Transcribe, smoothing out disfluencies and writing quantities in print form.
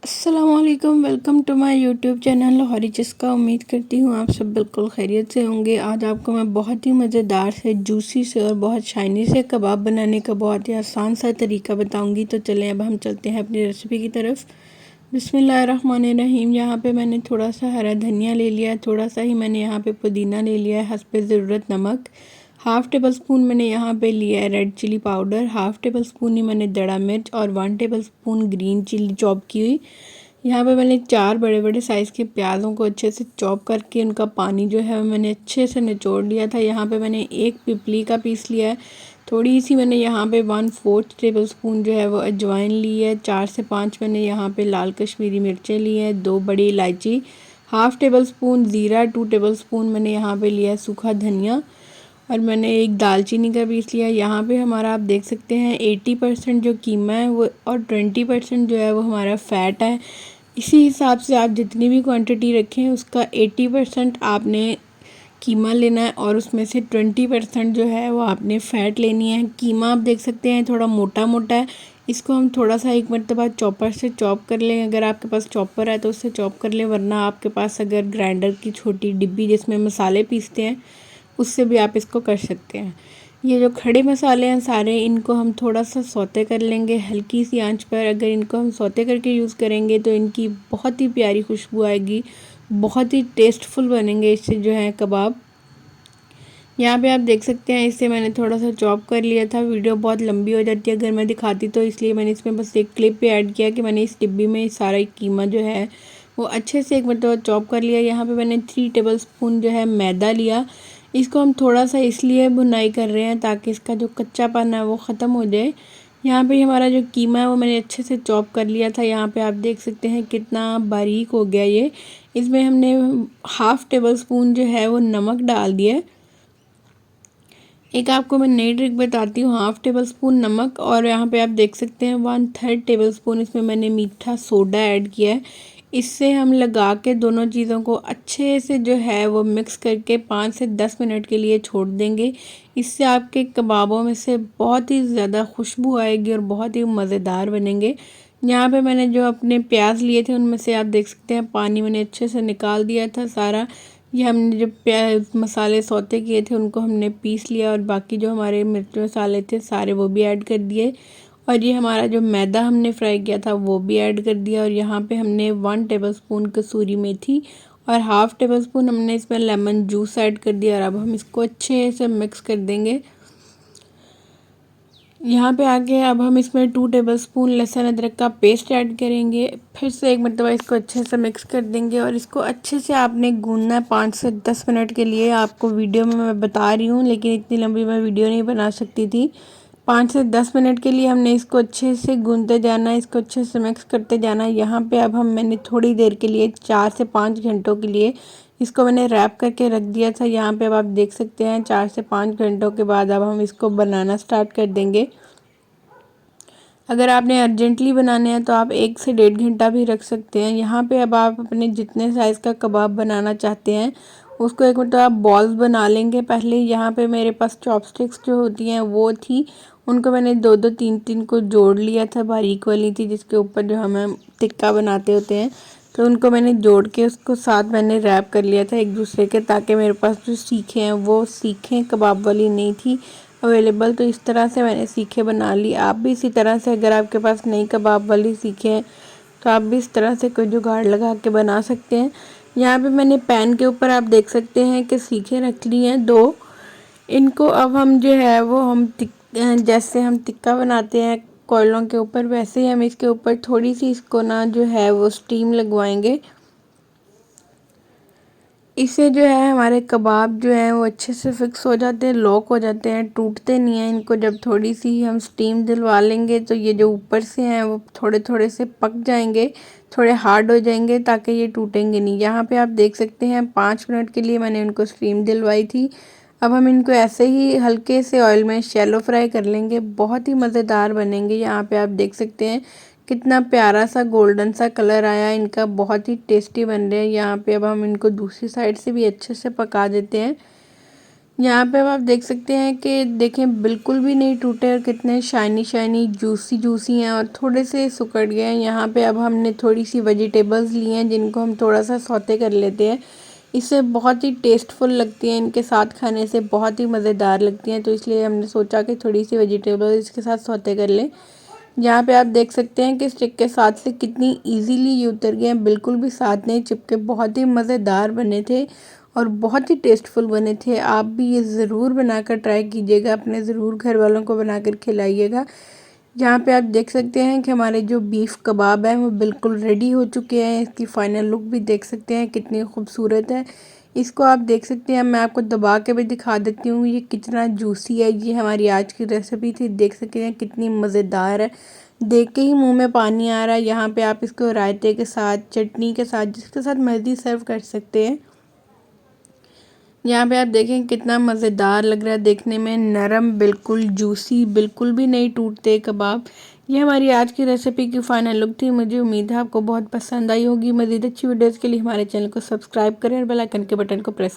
अस्सलामुअलैकुम, welcome to my YouTube channel Lahori जिसका। उम्मीद करती हूँ आप सब बिल्कुल खैरियत से होंगे। आज आपको मैं बहुत ही मज़ेदार से, जूसी से और बहुत शाइनी से कबाब बनाने का बहुत ही आसान सा तरीका बताऊँगी। तो चलें अब हम चलते हैं अपनी रेसिपी की तरफ। बिस्मिल्लाहिर्रहमानिर्रहीम। यहाँ पे मैंने थोड़ा सा हरा धनिया ले लिया है, थोड़ा सा ही मैंने यहाँ पे पुदीना ले लिया है, हस्बे ज़रूरत नमक, हाफ़ टेबल स्पून मैंने यहाँ पे लिया है red chilli powder, half tablespoon ही मैंने दड़ा मिर्च और 1 tablespoon green chilli chop की हुई। यहाँ पे मैंने 4 बड़े बड़े साइज़ के प्याज़ों को अच्छे से चॉप करके उनका पानी जो है मैंने अच्छे से निचोड़ लिया था। यहाँ पे मैंने एक पिपली का पीस लिया है, थोड़ी सी मैंने यहाँ पे 1/4 टेबल स्पून जो है वो अजवाइन ली है, 4 से 5 मैंने यहाँ पे लाल कश्मीरी मिर्चें ली हैं, 2 बड़ी इलायची, हाफ़ टेबल स्पून ज़ीरा, 2 टेबल स्पून मैंने यहाँ पे लिया है सूखा धनिया और मैंने एक दालचीनी का पीस लिया। यहाँ पे हमारा आप देख सकते हैं 80% जो कीमा है वो और 20% जो है वो हमारा फ़ैट है। इसी हिसाब से आप जितनी भी क्वांटिटी रखें उसका 80% आपने कीमा लेना है और उसमें से 20% जो है वो आपने फ़ैट लेनी है। कीमा आप देख सकते हैं थोड़ा मोटा मोटा है, इसको हम थोड़ा सा एक मरतबा चॉपर से चॉप कर लें। अगर आपके पास चॉपर है तो उससे चॉप कर लें, वरना आपके पास अगर ग्राइंडर की छोटी डिब्बी जिसमें मसाले पीसते हैं उससे भी आप इसको कर सकते हैं। ये जो खड़े मसाले हैं सारे, इनको हम थोड़ा सा सौते कर लेंगे हल्की सी आंच पर। अगर इनको हम सौते करके यूज़ करेंगे तो इनकी बहुत ही प्यारी खुशबू आएगी, बहुत ही टेस्टफुल बनेंगे इससे जो है कबाब। यहाँ पे आप देख सकते हैं इससे मैंने थोड़ा सा चॉप कर लिया था। वीडियो बहुत लंबी हो जाती है अगर मैं दिखाती, तो इसलिए मैंने इसमें बस एक क्लिप भी ऐड किया कि मैंने इस डिब्बी में सारा कीमा जो है वो अच्छे से एक मतलब चॉप कर लिया। यहाँ पे मैंने 3 टेबल स्पून जो है मैदा लिया। इसको हम थोड़ा सा इसलिए भुनाई कर रहे हैं ताकि इसका जो कच्चापन है वो ख़त्म हो जाए। यहाँ पे हमारा जो कीमा है वो मैंने अच्छे से चॉप कर लिया था। यहाँ पे आप देख सकते हैं कितना बारीक हो गया ये। इसमें हमने हाफ़ टेबल स्पून जो है वो नमक डाल दिया। एक आपको मैं नई ट्रिक बताती हूँ, हाफ़ टेबल स्पून नमक और यहाँ पे आप देख सकते हैं 1/3 टेबल स्पून इसमें मैंने मीठा सोडा ऐड किया है। इससे हम लगा के दोनों चीज़ों को अच्छे से जो है वो मिक्स करके 5 से 10 मिनट के लिए छोड़ देंगे। इससे आपके कबाबों में से बहुत ही ज़्यादा खुशबू आएगी और बहुत ही मज़ेदार बनेंगे। यहाँ पे मैंने जो अपने प्याज लिए थे उनमें से आप देख सकते हैं पानी मैंने अच्छे से निकाल दिया था सारा। ये हमने जो प्याज मसाले सौते किए थे उनको हमने पीस लिया और बाकी जो हमारे मिर्च मसाले थे सारे वो भी ऐड कर दिए। और ये हमारा जो मैदा हमने फ्राई किया था वो भी ऐड कर दिया। और यहाँ पे हमने 1 टेबल स्पून कसूरी मेथी और हाफ़ टेबल स्पून हमने इसमें लेमन जूस ऐड कर दिया। और अब हम इसको अच्छे से मिक्स कर देंगे। यहाँ पे आके अब हम इसमें 2 टेबल स्पून लहसुन अदरक का पेस्ट ऐड करेंगे। फिर से एक मरतबा इसको अच्छे से मिक्स कर देंगे और इसको अच्छे से आपने गूंदना है 5 से 10 मिनट के लिए। आपको वीडियो में मैं बता रही हूँ लेकिन इतनी लंबी मैं वीडियो नहीं बना सकती थी। 5 से 10 मिनट के लिए हमने इसको अच्छे से गूंदते जाना है, इसको अच्छे से मिक्स करते जाना है। यहाँ पे अब मैंने थोड़ी देर के लिए 4 से 5 घंटों के लिए इसको मैंने रैप करके रख दिया था। यहाँ पे अब आप देख सकते हैं 4 से 5 घंटों के बाद अब हम इसको बनाना स्टार्ट कर देंगे। अगर आपने अर्जेंटली बनाने हैं तो आप 1 से 1.5 घंटा भी रख सकते हैं। यहाँ पे अब आप अपने जितने साइज़ का कबाब बनाना चाहते हैं उसको एक मतलब आप बॉल्स बना लेंगे। पहले यहाँ पे मेरे पास चॉपस्टिक्स जो होती हैं वो थी, उनको मैंने 2-2 3-3 को जोड़ लिया था। बारीक वाली थी जिसके ऊपर जो हमें टिक्का बनाते होते हैं, तो उनको मैंने जोड़ के उसको साथ मैंने रैप कर लिया था एक दूसरे के, ताकि मेरे पास जो सीखें हैं वो सीखें कबाब वाली नहीं थी अवेलेबल। तो इस तरह से मैंने सीखे बना ली। आप भी इसी तरह से, अगर आपके पास नई कबाब वाली सीखे हैं तो आप भी इस तरह से कोई जुगाड़ लगा के बना सकते हैं। यहाँ पे मैंने पैन के ऊपर आप देख सकते हैं कि सीखे रख ली हैं 2। इनको अब हम जो है वो जैसे हम टिक्का बनाते हैं कोयलों के ऊपर, वैसे ही हम इसके ऊपर थोड़ी सी इसको ना जो है वो स्टीम लगवाएंगे। इससे जो है हमारे कबाब जो हैं वो अच्छे से फिक्स हो जाते हैं, लॉक हो जाते हैं, टूटते नहीं हैं। इनको जब थोड़ी सी हम स्टीम दिलवा लेंगे तो ये जो ऊपर से हैं वो थोड़े थोड़े से पक जाएंगे, थोड़े हार्ड हो जाएंगे ताकि ये टूटेंगे नहीं। यहाँ पे आप देख सकते हैं 5 मिनट के लिए मैंने इनको स्टीम दिलवाई थी। अब हम इनको ऐसे ही हल्के से ऑयल में शैलो फ्राई कर लेंगे, बहुत ही मज़ेदार बनेंगे। यहाँ पे आप देख सकते हैं कितना प्यारा सा गोल्डन सा कलर आया इनका, बहुत ही टेस्टी बन रहे हैं। यहाँ पे अब हम इनको दूसरी साइड से भी अच्छे से पका देते हैं। यहाँ पे अब आप देख सकते हैं कि देखें बिल्कुल भी नहीं टूटे और कितने शाइनी शाइनी जूसी जूसी हैं और थोड़े से सिकुड़ गए हैं। यहाँ पे अब हमने थोड़ी सी वेजिटेबल्स ली हैं जिनको हम थोड़ा सा सौते कर लेते हैं। इससे बहुत ही टेस्टफुल लगती हैं, इनके साथ खाने से बहुत ही मज़ेदार लगती हैं, तो इसलिए हमने सोचा कि थोड़ी सी वेजिटेबल्स इसके साथ सौते कर लें। यहाँ पे आप देख सकते हैं कि स्टिक के साथ से कितनी इजीली ये उतर गए हैं, बिल्कुल भी साथ नहीं चिपके। बहुत ही मज़ेदार बने थे और बहुत ही टेस्टफुल बने थे। आप भी ये ज़रूर बनाकर ट्राई कीजिएगा, अपने ज़रूर घर वालों को बनाकर खिलाइएगा। यहाँ पे आप देख सकते हैं कि हमारे जो बीफ कबाब हैं वो बिल्कुल रेडी हो चुके हैं। इसकी फ़ाइनल लुक भी देख सकते हैं कितनी खूबसूरत है। इसको आप देख सकते हैं, मैं आपको दबा के भी दिखा देती हूँ ये कितना जूसी है। ये हमारी आज की रेसिपी थी, देख सकते हैं कितनी मज़ेदार है, देख के ही मुंह में पानी आ रहा है। यहाँ पे आप इसको रायते के साथ, चटनी के साथ, जिसके साथ मर्ज़ी सर्व कर सकते हैं। यहाँ पे आप देखें कितना मज़ेदार लग रहा है देखने में, नरम, बिल्कुल जूसी, बिल्कुल भी नहीं टूटते कबाब। ये हमारी आज की रेसिपी की फ़ाइनल लुक थी। मुझे उम्मीद है आपको बहुत पसंद आई होगी। मज़ीद अच्छी वीडियोज़ के लिए हमारे चैनल को सब्सक्राइब करें और बेल आइकन के बटन को प्रेस